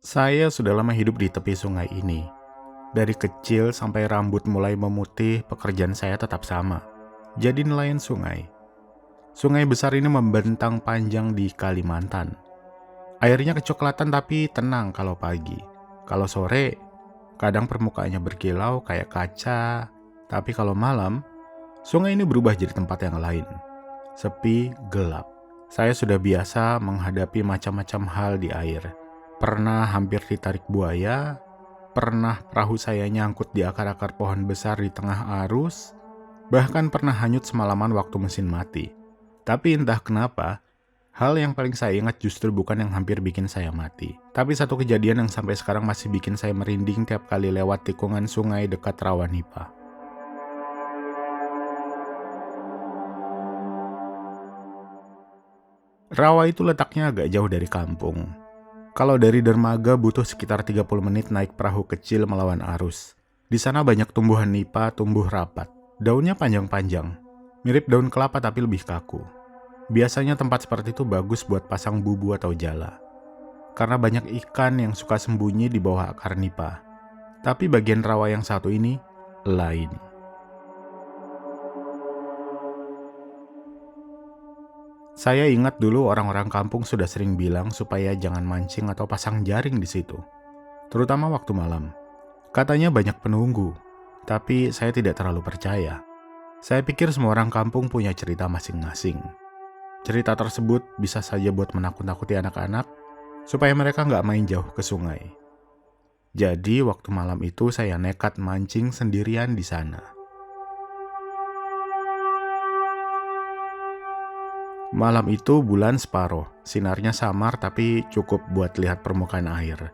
Saya sudah lama hidup di tepi sungai ini. Dari kecil sampai rambut mulai memutih, pekerjaan saya tetap sama. Jadi nelayan sungai. Sungai besar ini membentang panjang di Kalimantan. Airnya kecoklatan tapi tenang kalau pagi. Kalau sore, kadang permukaannya berkilau kayak kaca. Tapi kalau malam, sungai ini berubah jadi tempat yang lain. Sepi, gelap. Saya sudah biasa menghadapi macam-macam hal di air. Pernah hampir ditarik buaya, pernah perahu saya nyangkut di akar-akar pohon besar di tengah arus, bahkan pernah hanyut semalaman waktu mesin mati. Tapi entah kenapa, hal yang paling saya ingat justru bukan yang hampir bikin saya mati. Tapi satu kejadian yang sampai sekarang masih bikin saya merinding tiap kali lewat tikungan sungai dekat rawa Nipah. Rawa itu letaknya agak jauh dari kampung. Kalau dari dermaga butuh sekitar 30 menit naik perahu kecil melawan arus. Di sana banyak tumbuhan nipah tumbuh rapat. Daunnya panjang-panjang, mirip daun kelapa tapi lebih kaku. Biasanya tempat seperti itu bagus buat pasang bubu atau jala. Karena banyak ikan yang suka sembunyi di bawah akar nipah. Tapi bagian rawa yang satu ini lain. Saya ingat dulu orang-orang kampung sudah sering bilang supaya jangan mancing atau pasang jaring di situ. Terutama waktu malam. Katanya banyak penunggu, tapi saya tidak terlalu percaya. Saya pikir semua orang kampung punya cerita masing-masing. Cerita tersebut bisa saja buat menakut-nakuti anak-anak, supaya mereka nggak main jauh ke sungai. Jadi waktu malam itu saya nekat mancing sendirian di sana. Malam itu bulan separuh, sinarnya samar tapi cukup buat lihat permukaan air.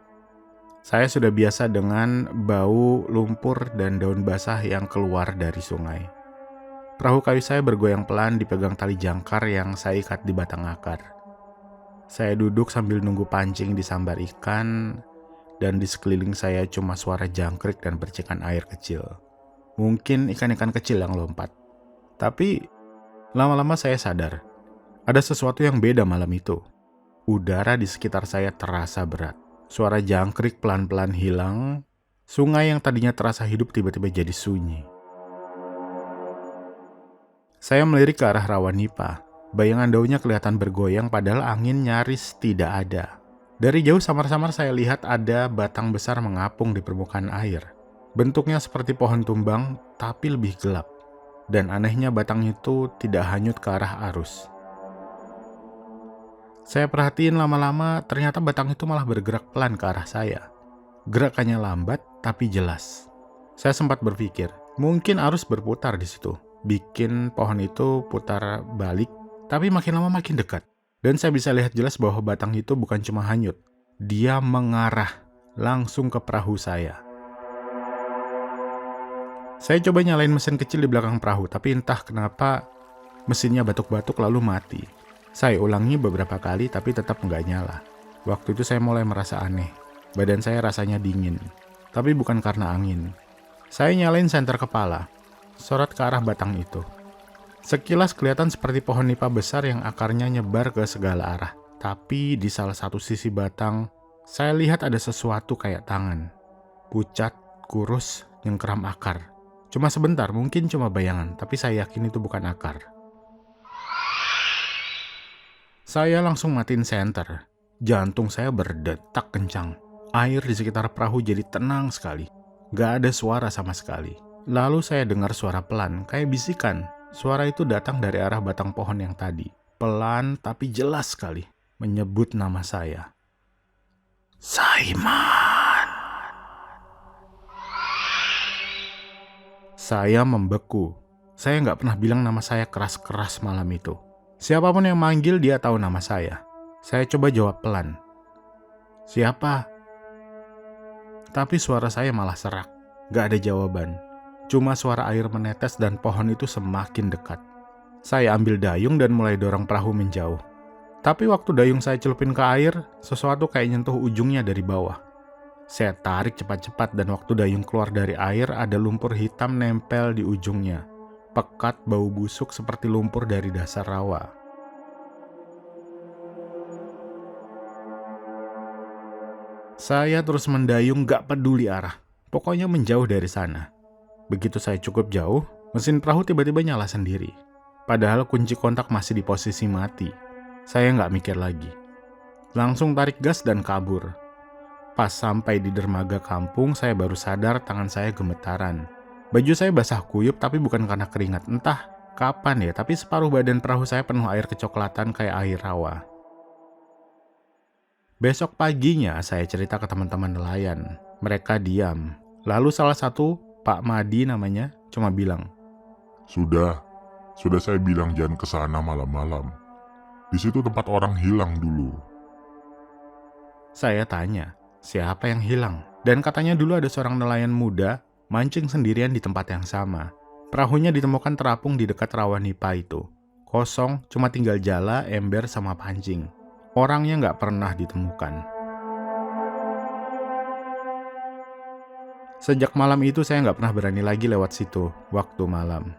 Saya sudah biasa dengan bau lumpur dan daun basah yang keluar dari sungai. Perahu kayu saya bergoyang pelan dipegang tali jangkar yang saya ikat di batang akar. Saya duduk sambil nunggu pancing di sambar ikan, dan di sekeliling saya cuma suara jangkrik dan percikan air kecil. Mungkin ikan-ikan kecil yang lompat. Tapi lama-lama saya sadar, ada sesuatu yang beda malam itu. Udara di sekitar saya terasa berat. Suara jangkrik pelan-pelan hilang. Sungai yang tadinya terasa hidup tiba-tiba jadi sunyi. Saya melirik ke arah rawa nipah. Bayangan daunnya kelihatan bergoyang padahal angin nyaris tidak ada. Dari jauh samar-samar saya lihat ada batang besar mengapung di permukaan air. Bentuknya seperti pohon tumbang tapi lebih gelap. Dan anehnya batang itu tidak hanyut ke arah arus. Saya perhatiin lama-lama, ternyata batang itu malah bergerak pelan ke arah saya. Gerakannya lambat, tapi jelas. Saya sempat berpikir, mungkin arus berputar di situ, bikin pohon itu putar balik, tapi makin lama makin dekat. Dan saya bisa lihat jelas bahwa batang itu bukan cuma hanyut, dia mengarah langsung ke perahu saya. Saya coba nyalain mesin kecil di belakang perahu, tapi entah kenapa mesinnya batuk-batuk lalu mati. Saya ulangi beberapa kali tapi tetap nggak nyala. Waktu itu saya mulai merasa aneh. Badan saya rasanya dingin. Tapi bukan karena angin. Saya nyalain senter kepala. Sorot ke arah batang itu. Sekilas kelihatan seperti pohon nipah besar yang akarnya nyebar ke segala arah. Tapi di salah satu sisi batang, saya lihat ada sesuatu kayak tangan. Pucat, kurus, nyengkeram akar. Cuma sebentar, mungkin cuma bayangan. Tapi saya yakin itu bukan akar. Saya langsung matiin senter. Jantung saya berdetak kencang. Air di sekitar perahu jadi tenang sekali. Gak ada suara sama sekali. Lalu saya dengar suara pelan, kayak bisikan. Suara itu datang dari arah batang pohon yang tadi. Pelan tapi jelas sekali. Menyebut nama saya. Saiman. Saya membeku. Saya gak pernah bilang nama saya keras-keras malam itu. Siapapun yang manggil dia tahu nama saya. Saya coba jawab pelan. Siapa? Tapi suara saya malah serak. Gak ada jawaban. Cuma suara air menetes dan pohon itu semakin dekat. Saya ambil dayung dan mulai dorong perahu menjauh. Tapi waktu dayung saya celupin ke air, sesuatu kayak nyentuh ujungnya dari bawah. Saya tarik cepat-cepat dan waktu dayung keluar dari air ada lumpur hitam nempel di ujungnya. Pekat bau busuk seperti lumpur dari dasar rawa. Saya terus mendayung gak peduli arah. Pokoknya menjauh dari sana. Begitu saya cukup jauh, mesin perahu tiba-tiba nyala sendiri. Padahal kunci kontak masih di posisi mati. Saya nggak mikir lagi. Langsung tarik gas dan kabur. Pas sampai di dermaga kampung, saya baru sadar tangan saya gemetaran. Baju saya basah kuyup tapi bukan karena keringat. Entah kapan ya, tapi separuh badan perahu saya penuh air kecoklatan kayak air rawa. Besok paginya saya cerita ke teman-teman nelayan. Mereka diam. Lalu salah satu, Pak Madi namanya, cuma bilang, Sudah saya bilang jangan ke sana malam-malam. Di situ tempat orang hilang dulu. saya tanya, siapa yang hilang? Dan katanya dulu ada seorang nelayan muda mancing sendirian di tempat yang sama. Perahunya ditemukan terapung di dekat rawa Nipa itu. Kosong, cuma tinggal jala, ember, sama pancing. Orangnya nggak pernah ditemukan. Sejak malam itu saya nggak pernah berani lagi lewat situ waktu malam.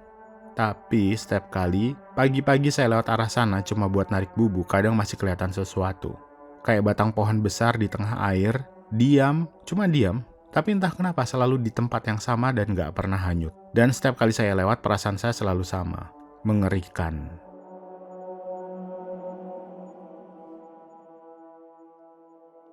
Tapi setiap kali pagi-pagi saya lewat arah sana cuma buat narik bubu, kadang masih kelihatan sesuatu. Kayak batang pohon besar di tengah air, diam, cuma diam. Tapi entah kenapa selalu di tempat yang sama dan nggak pernah hanyut. Dan setiap kali saya lewat perasaan saya selalu sama, mengerikan.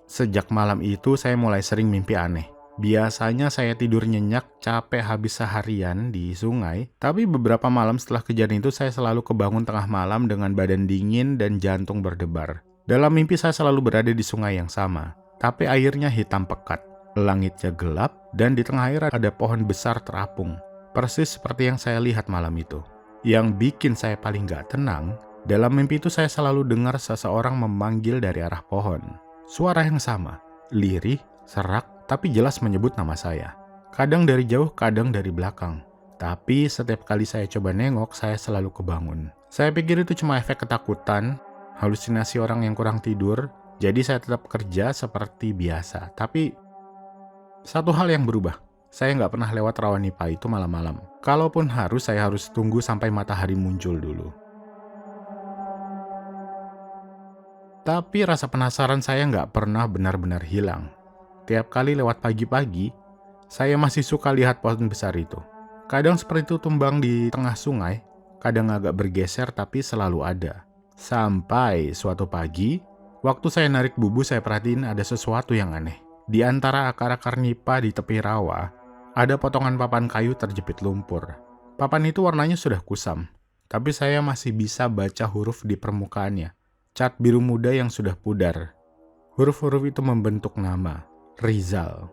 Sejak malam itu saya mulai sering mimpi aneh. Biasanya saya tidur nyenyak, capek habis seharian di sungai, tapi beberapa malam setelah kejadian itu saya selalu kebangun tengah malam dengan badan dingin dan jantung berdebar. Dalam mimpi saya selalu berada di sungai yang sama, tapi airnya hitam pekat, langitnya gelap, dan di tengah air ada pohon besar terapung. Persis seperti yang saya lihat malam itu. Yang bikin saya paling gak tenang, dalam mimpi itu saya selalu dengar seseorang memanggil dari arah pohon. Suara yang sama, lirih, serak, tapi jelas menyebut nama saya. Kadang dari jauh, kadang dari belakang. Tapi setiap kali saya coba nengok, saya selalu kebangun. Saya pikir itu cuma efek ketakutan, halusinasi orang yang kurang tidur, jadi saya tetap kerja seperti biasa. Tapi satu hal yang berubah, saya nggak pernah lewat rawa Nipa itu malam-malam. Kalaupun harus, saya harus tunggu sampai matahari muncul dulu. Tapi rasa penasaran saya nggak pernah benar-benar hilang. Tiap kali lewat pagi-pagi, saya masih suka lihat pohon besar itu. Kadang seperti itu tumbang di tengah sungai, kadang agak bergeser tapi selalu ada. Sampai suatu pagi, waktu saya narik bubu saya perhatiin ada sesuatu yang aneh. Di antara akar-akar nipa di tepi rawa, ada potongan papan kayu terjepit lumpur. Papan itu warnanya sudah kusam, tapi saya masih bisa baca huruf di permukaannya. Cat biru muda yang sudah pudar. Huruf-huruf itu membentuk nama, Rizal.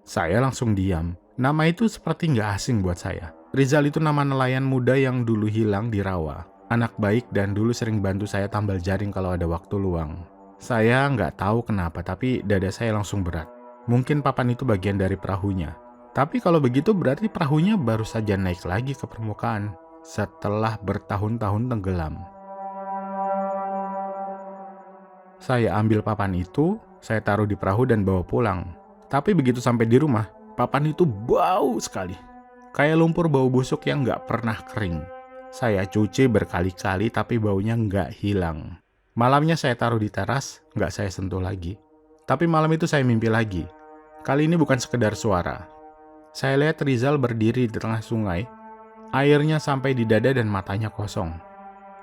Saya langsung diam. Nama itu seperti nggak asing buat saya. Rizal itu nama nelayan muda yang dulu hilang di rawa. Anak baik dan dulu sering bantu saya tambal jaring kalau ada waktu luang. Saya nggak tahu kenapa, tapi dada saya langsung berat. Mungkin papan itu bagian dari perahunya. Tapi kalau begitu berarti perahunya baru saja naik lagi ke permukaan setelah bertahun-tahun tenggelam. Saya ambil papan itu, saya taruh di perahu dan bawa pulang. Tapi begitu sampai di rumah, papan itu bau sekali. Kayak lumpur bau busuk yang nggak pernah kering. Saya cuci berkali-kali tapi baunya nggak hilang. Malamnya saya taruh di teras, nggak saya sentuh lagi. Tapi malam itu saya mimpi lagi. Kali ini bukan sekedar suara. Saya lihat Rizal berdiri di tengah sungai. Airnya sampai di dada dan matanya kosong.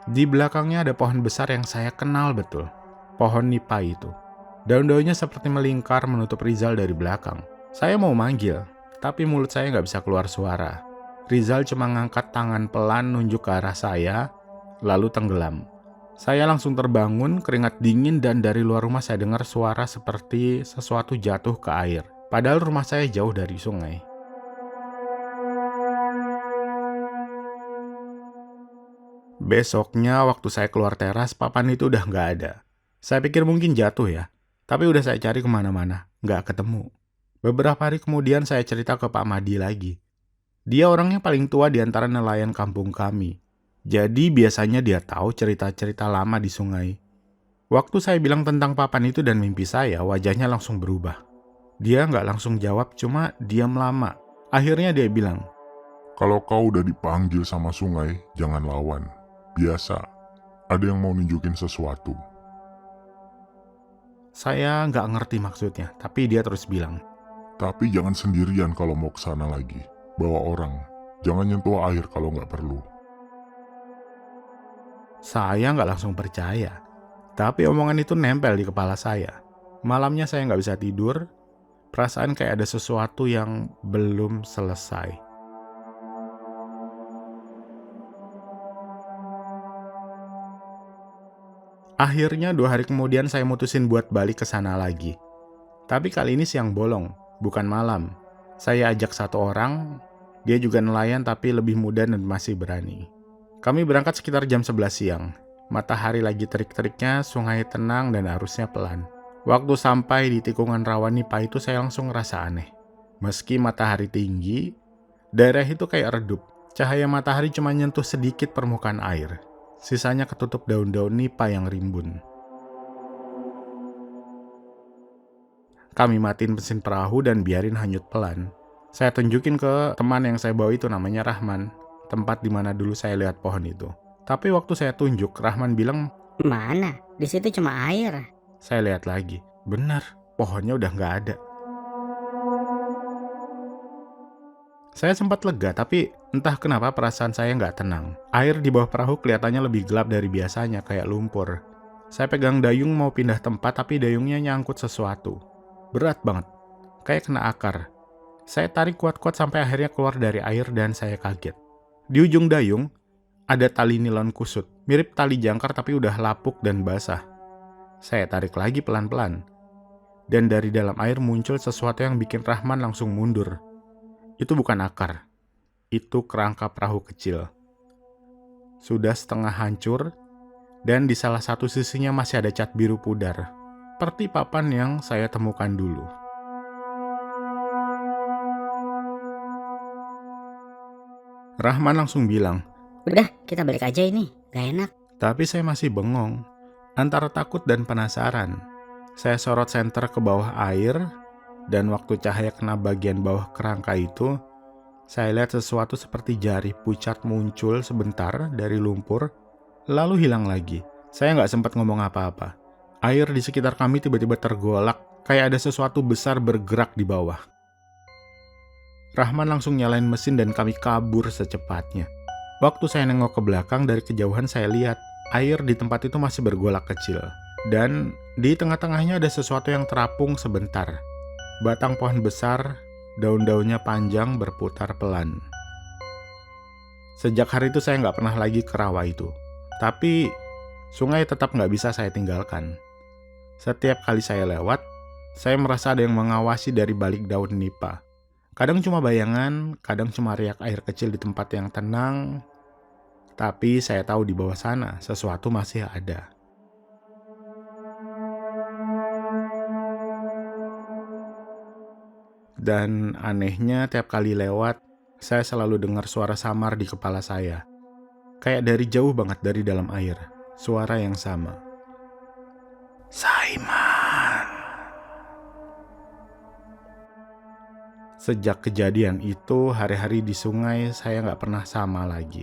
Di belakangnya ada pohon besar yang saya kenal betul. Pohon nipa itu. Daun-daunnya seperti melingkar menutup Rizal dari belakang. Saya mau manggil, tapi mulut saya nggak bisa keluar suara. Rizal cuma ngangkat tangan pelan nunjuk ke arah saya, lalu tenggelam. Saya langsung terbangun, keringat dingin, dan dari luar rumah saya dengar suara seperti sesuatu jatuh ke air. Padahal rumah saya jauh dari sungai. Besoknya waktu saya keluar teras, papan itu udah nggak ada. Saya pikir mungkin jatuh ya, tapi udah saya cari kemana-mana, nggak ketemu. Beberapa hari kemudian saya cerita ke Pak Madi lagi. Dia orangnya paling tua di antara nelayan kampung kami. Jadi biasanya dia tahu cerita-cerita lama di sungai. Waktu saya bilang tentang papan itu dan mimpi saya, wajahnya langsung berubah. Dia nggak langsung jawab, cuma diam lama. Akhirnya dia bilang, Kalau kau udah dipanggil sama sungai, jangan lawan. Biasa, ada yang mau nunjukin sesuatu. Saya nggak ngerti maksudnya, tapi dia terus bilang, Tapi jangan sendirian kalau mau ke sana lagi. Bawa orang. Jangan nyentuh air kalau nggak perlu. saya nggak langsung percaya. Tapi omongan itu nempel di kepala saya. Malamnya saya nggak bisa tidur, perasaan kayak ada sesuatu yang belum selesai. Akhirnya 2 hari kemudian saya mutusin buat balik ke sana lagi. Tapi kali ini siang bolong, bukan malam. Saya ajak satu orang, dia juga nelayan tapi lebih muda dan masih berani. Kami berangkat sekitar jam 11 siang. Matahari lagi terik-teriknya, sungai tenang dan arusnya pelan. Waktu sampai di tikungan rawa Nipa itu saya langsung ngerasa aneh. Meski matahari tinggi, daerah itu kayak redup. Cahaya matahari cuma nyentuh sedikit permukaan air. Sisanya ketutup daun-daun nipa yang rimbun. Kami matiin mesin perahu dan biarin hanyut pelan. Saya tunjukin ke teman yang saya bawa itu, namanya Rahman, tempat di mana dulu saya lihat pohon itu. Tapi waktu saya tunjuk, Rahman bilang, Mana? Di situ cuma air. saya lihat lagi. Benar, pohonnya udah nggak ada. Saya sempat lega, tapi entah kenapa perasaan saya nggak tenang. Air di bawah perahu kelihatannya lebih gelap dari biasanya, kayak lumpur. Saya pegang dayung mau pindah tempat, tapi dayungnya nyangkut sesuatu. Berat banget, kayak kena akar. Saya tarik kuat-kuat sampai akhirnya keluar dari air dan saya kaget. Di ujung dayung, ada tali nilon kusut, mirip tali jangkar tapi udah lapuk dan basah. Saya tarik lagi pelan-pelan. Dan dari dalam air muncul sesuatu yang bikin Rahman langsung mundur. Itu bukan akar, itu kerangka perahu kecil. Sudah setengah hancur, dan di salah satu sisinya masih ada cat biru pudar, seperti papan yang saya temukan dulu. Rahman langsung bilang, Udah, kita balik aja ini. Gak enak. tapi saya masih bengong, antara takut dan penasaran. Saya sorot senter ke bawah air, dan waktu cahaya kena bagian bawah kerangka itu, saya lihat sesuatu seperti jari pucat muncul sebentar dari lumpur, lalu hilang lagi. Saya nggak sempat ngomong apa-apa. Air di sekitar kami tiba-tiba tergolak, kayak ada sesuatu besar bergerak di bawah. Rahman langsung nyalain mesin dan kami kabur secepatnya. Waktu saya nengok ke belakang dari kejauhan saya lihat, air di tempat itu masih bergolak kecil. Dan di tengah-tengahnya ada sesuatu yang terapung sebentar. Batang pohon besar, daun-daunnya panjang berputar pelan. Sejak hari itu saya nggak pernah lagi ke rawa itu. Tapi sungai tetap nggak bisa saya tinggalkan. Setiap kali saya lewat, saya merasa ada yang mengawasi dari balik daun nipa. Kadang cuma bayangan, kadang cuma riak air kecil di tempat yang tenang. Tapi saya tahu di bawah sana sesuatu masih ada. Dan anehnya tiap kali lewat, saya selalu dengar suara samar di kepala saya. Kayak dari jauh banget dari dalam air, suara yang sama. Saiman. Sejak kejadian itu, hari-hari di sungai saya nggak pernah sama lagi.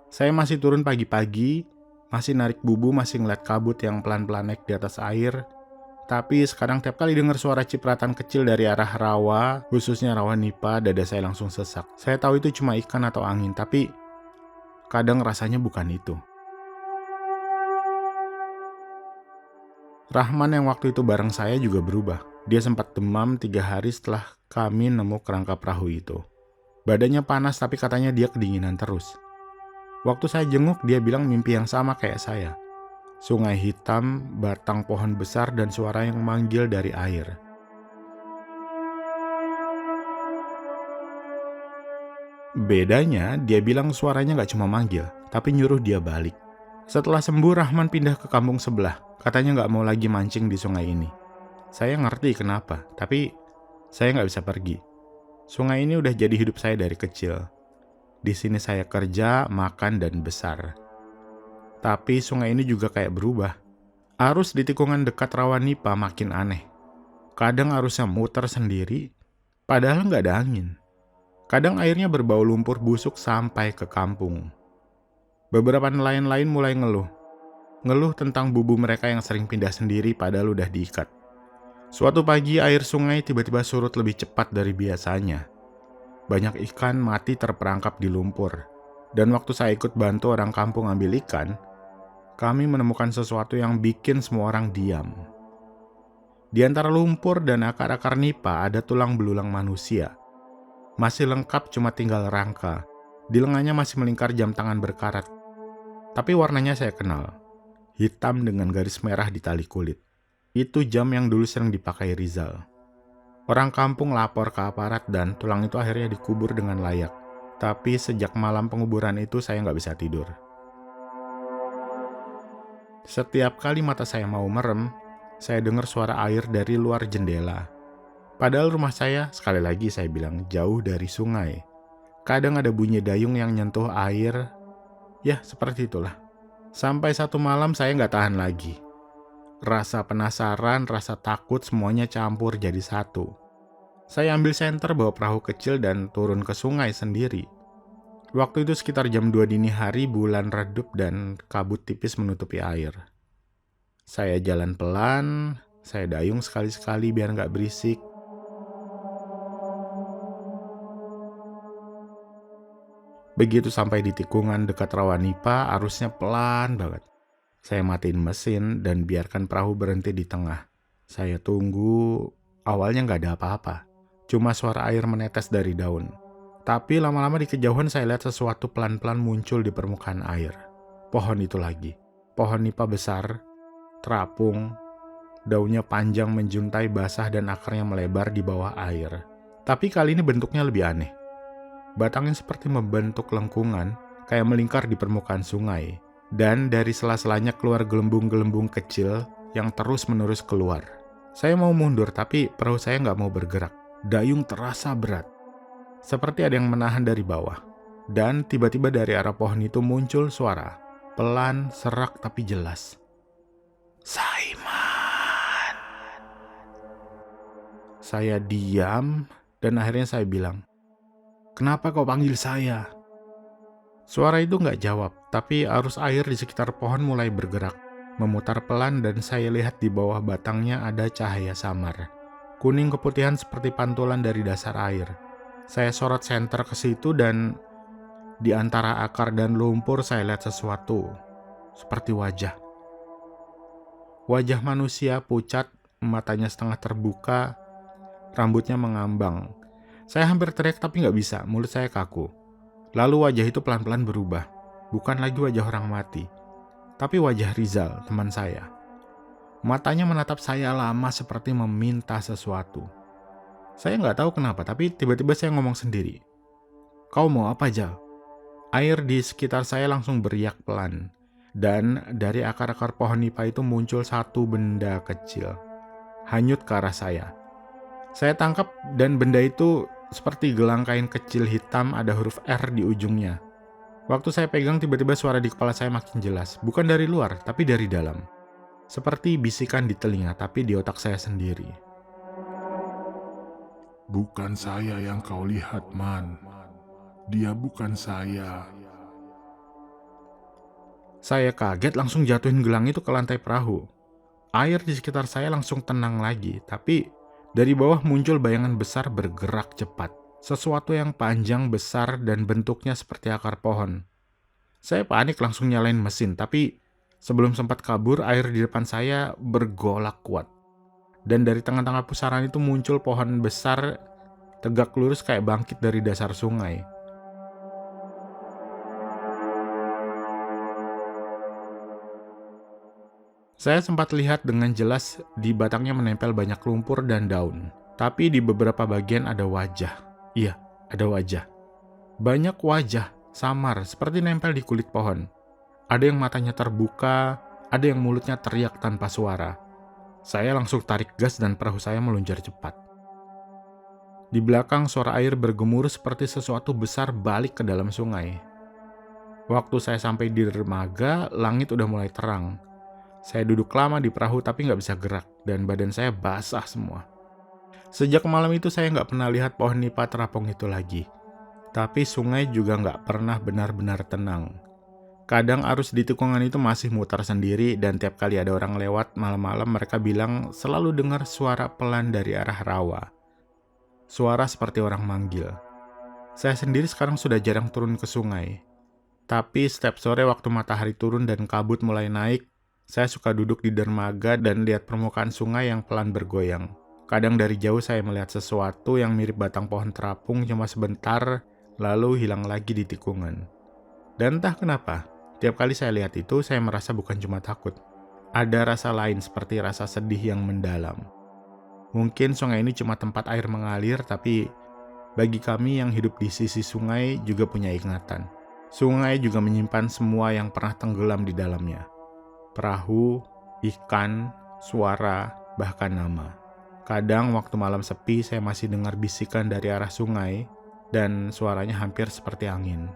Saya masih turun pagi-pagi, masih narik bubu, masih ngeliat kabut yang pelan-pelan naik di atas air. Tapi sekarang tiap kali dengar suara cipratan kecil dari arah rawa, khususnya rawa nipa, dada saya langsung sesak. Saya tahu itu cuma ikan atau angin, tapi kadang rasanya bukan itu. Rahman yang waktu itu bareng saya juga berubah. Dia sempat demam 3 hari setelah kami nemu kerangka perahu itu. Badannya panas tapi katanya dia kedinginan terus. Waktu saya jenguk, dia bilang mimpi yang sama kayak saya. Sungai hitam, batang pohon besar, dan suara yang manggil dari air. Bedanya, dia bilang suaranya gak cuma manggil, tapi nyuruh dia balik. Setelah sembuh, Rahman pindah ke kampung sebelah. Katanya gak mau lagi mancing di sungai ini. Saya ngerti kenapa, tapi saya gak bisa pergi. Sungai ini udah jadi hidup saya dari kecil. Di sini saya kerja, makan, dan besar. Tapi sungai ini juga kayak berubah. Arus di tikungan dekat rawa nipa makin aneh. Kadang arusnya muter sendiri, padahal nggak ada angin. Kadang airnya berbau lumpur busuk sampai ke kampung. Beberapa nelayan lain mulai ngeluh. Ngeluh tentang bubu mereka yang sering pindah sendiri padahal udah diikat. Suatu pagi air sungai tiba-tiba surut lebih cepat dari biasanya. Banyak ikan mati terperangkap di lumpur. Dan waktu saya ikut bantu orang kampung ambil ikan, kami menemukan sesuatu yang bikin semua orang diam. Di antara lumpur dan akar-akar nipa ada tulang belulang manusia. Masih lengkap, cuma tinggal rangka. Di lengannya masih melingkar jam tangan berkarat. Tapi warnanya saya kenal. Hitam dengan garis merah di tali kulit. Itu jam yang dulu sering dipakai Rizal. Orang kampung lapor ke aparat dan tulang itu akhirnya dikubur dengan layak. Tapi sejak malam penguburan itu saya nggak bisa tidur. Setiap kali mata saya mau merem, saya dengar suara air dari luar jendela. Padahal rumah saya, sekali lagi saya bilang, jauh dari sungai. Kadang ada bunyi dayung yang nyentuh air. Ya, seperti itulah. Sampai satu malam saya nggak tahan lagi. Rasa penasaran, rasa takut semuanya campur jadi satu. Saya ambil senter bawa perahu kecil dan turun ke sungai sendiri. Waktu itu sekitar jam 2 dini hari, bulan redup dan kabut tipis menutupi air. Saya jalan pelan, saya dayung sekali-sekali biar nggak berisik. Begitu sampai di tikungan dekat rawa nipa, arusnya pelan banget. Saya matiin mesin dan biarkan perahu berhenti di tengah. Saya tunggu, awalnya nggak ada apa-apa. Cuma suara air menetes dari daun. Tapi lama-lama di kejauhan saya lihat sesuatu pelan-pelan muncul di permukaan air. Pohon itu lagi. Pohon nipa besar, terapung, daunnya panjang menjuntai basah dan akarnya melebar di bawah air. Tapi kali ini bentuknya lebih aneh. Batangnya seperti membentuk lengkungan, kayak melingkar di permukaan sungai. Dan dari sela-selanya keluar gelembung-gelembung kecil yang terus-menerus keluar. Saya mau mundur, tapi perahu saya nggak mau bergerak. Dayung terasa berat. Seperti ada yang menahan dari bawah. Dan tiba-tiba dari arah pohon itu muncul suara. Pelan, serak, tapi jelas. Saiman. Saya diam, dan akhirnya saya bilang, "Kenapa kau panggil saya?" Suara itu nggak jawab, tapi arus air di sekitar pohon mulai bergerak, memutar pelan dan saya lihat di bawah batangnya ada cahaya samar. Kuning keputihan seperti pantulan dari dasar air. Saya sorot senter ke situ dan di antara akar dan lumpur saya lihat sesuatu, seperti wajah. Wajah manusia pucat, matanya setengah terbuka, rambutnya mengambang. Saya hampir teriak tapi nggak bisa, mulut saya kaku. Lalu wajah itu pelan-pelan berubah. Bukan lagi wajah orang mati, tapi wajah Rizal, teman saya. Matanya menatap saya lama seperti meminta sesuatu. Saya nggak tahu kenapa, tapi tiba-tiba saya ngomong sendiri. "Kau mau apa, Jal?" Air di sekitar saya langsung beriak pelan. Dan dari akar-akar pohon nipa itu muncul satu benda kecil. Hanyut ke arah saya. Saya tangkap dan benda itu seperti gelang kain kecil hitam, ada huruf R di ujungnya. Waktu saya pegang tiba-tiba suara di kepala saya makin jelas. Bukan dari luar, tapi dari dalam. Seperti bisikan di telinga, tapi di otak saya sendiri. Bukan saya yang kau lihat, Man. Dia bukan saya. Saya kaget langsung jatuhin gelang itu ke lantai perahu. Air di sekitar saya langsung tenang lagi, tapi dari bawah muncul bayangan besar bergerak cepat. Sesuatu yang panjang, besar, dan bentuknya seperti akar pohon. Saya panik langsung nyalain mesin, tapi sebelum sempat kabur, air di depan saya bergolak kuat. Dan dari tengah-tengah pusaran itu muncul pohon besar, tegak lurus kayak bangkit dari dasar sungai. Saya sempat lihat dengan jelas di batangnya menempel banyak lumpur dan daun. Tapi di beberapa bagian ada wajah. Iya, ada wajah. Banyak wajah, samar, seperti nempel di kulit pohon. Ada yang matanya terbuka, ada yang mulutnya teriak tanpa suara. Saya langsung tarik gas dan perahu saya meluncur cepat. Di belakang suara air bergemuruh seperti sesuatu besar balik ke dalam sungai. Waktu saya sampai di dermaga, langit udah mulai terang. Saya duduk lama di perahu tapi nggak bisa gerak dan badan saya basah semua. Sejak malam itu saya nggak pernah lihat pohon nipa terapung itu lagi. Tapi sungai juga nggak pernah benar-benar tenang. Kadang arus di tikungan itu masih muter sendiri dan tiap kali ada orang lewat malam-malam mereka bilang selalu dengar suara pelan dari arah rawa. Suara seperti orang manggil. Saya sendiri sekarang sudah jarang turun ke sungai. Tapi setiap sore waktu matahari turun dan kabut mulai naik, saya suka duduk di dermaga dan lihat permukaan sungai yang pelan bergoyang. Kadang dari jauh saya melihat sesuatu yang mirip batang pohon terapung cuma sebentar, lalu hilang lagi di tikungan. Dan entah kenapa, tiap kali saya lihat itu, saya merasa bukan cuma takut. Ada rasa lain seperti rasa sedih yang mendalam. Mungkin sungai ini cuma tempat air mengalir, tapi bagi kami yang hidup di sisi sungai juga punya ingatan. Sungai juga menyimpan semua yang pernah tenggelam di dalamnya. Perahu, ikan, suara, bahkan nama. Kadang waktu malam sepi saya masih dengar bisikan dari arah sungai dan suaranya hampir seperti angin.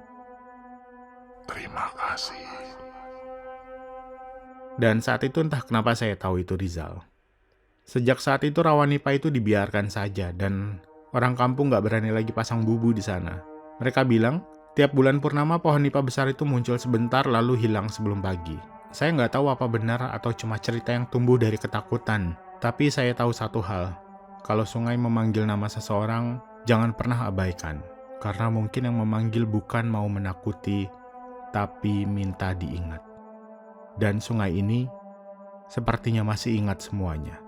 Terima kasih. Dan saat itu entah kenapa saya tahu itu Rizal. Sejak saat itu rawa nipah itu dibiarkan saja dan orang kampung gak berani lagi pasang bubu di sana. Mereka bilang, tiap bulan purnama pohon nipah besar itu muncul sebentar lalu hilang sebelum pagi. Saya nggak tahu apa benar atau cuma cerita yang tumbuh dari ketakutan. Tapi saya tahu satu hal, kalau sungai memanggil nama seseorang, jangan pernah abaikan. Karena mungkin yang memanggil bukan mau menakuti, tapi minta diingat. Dan sungai ini sepertinya masih ingat semuanya.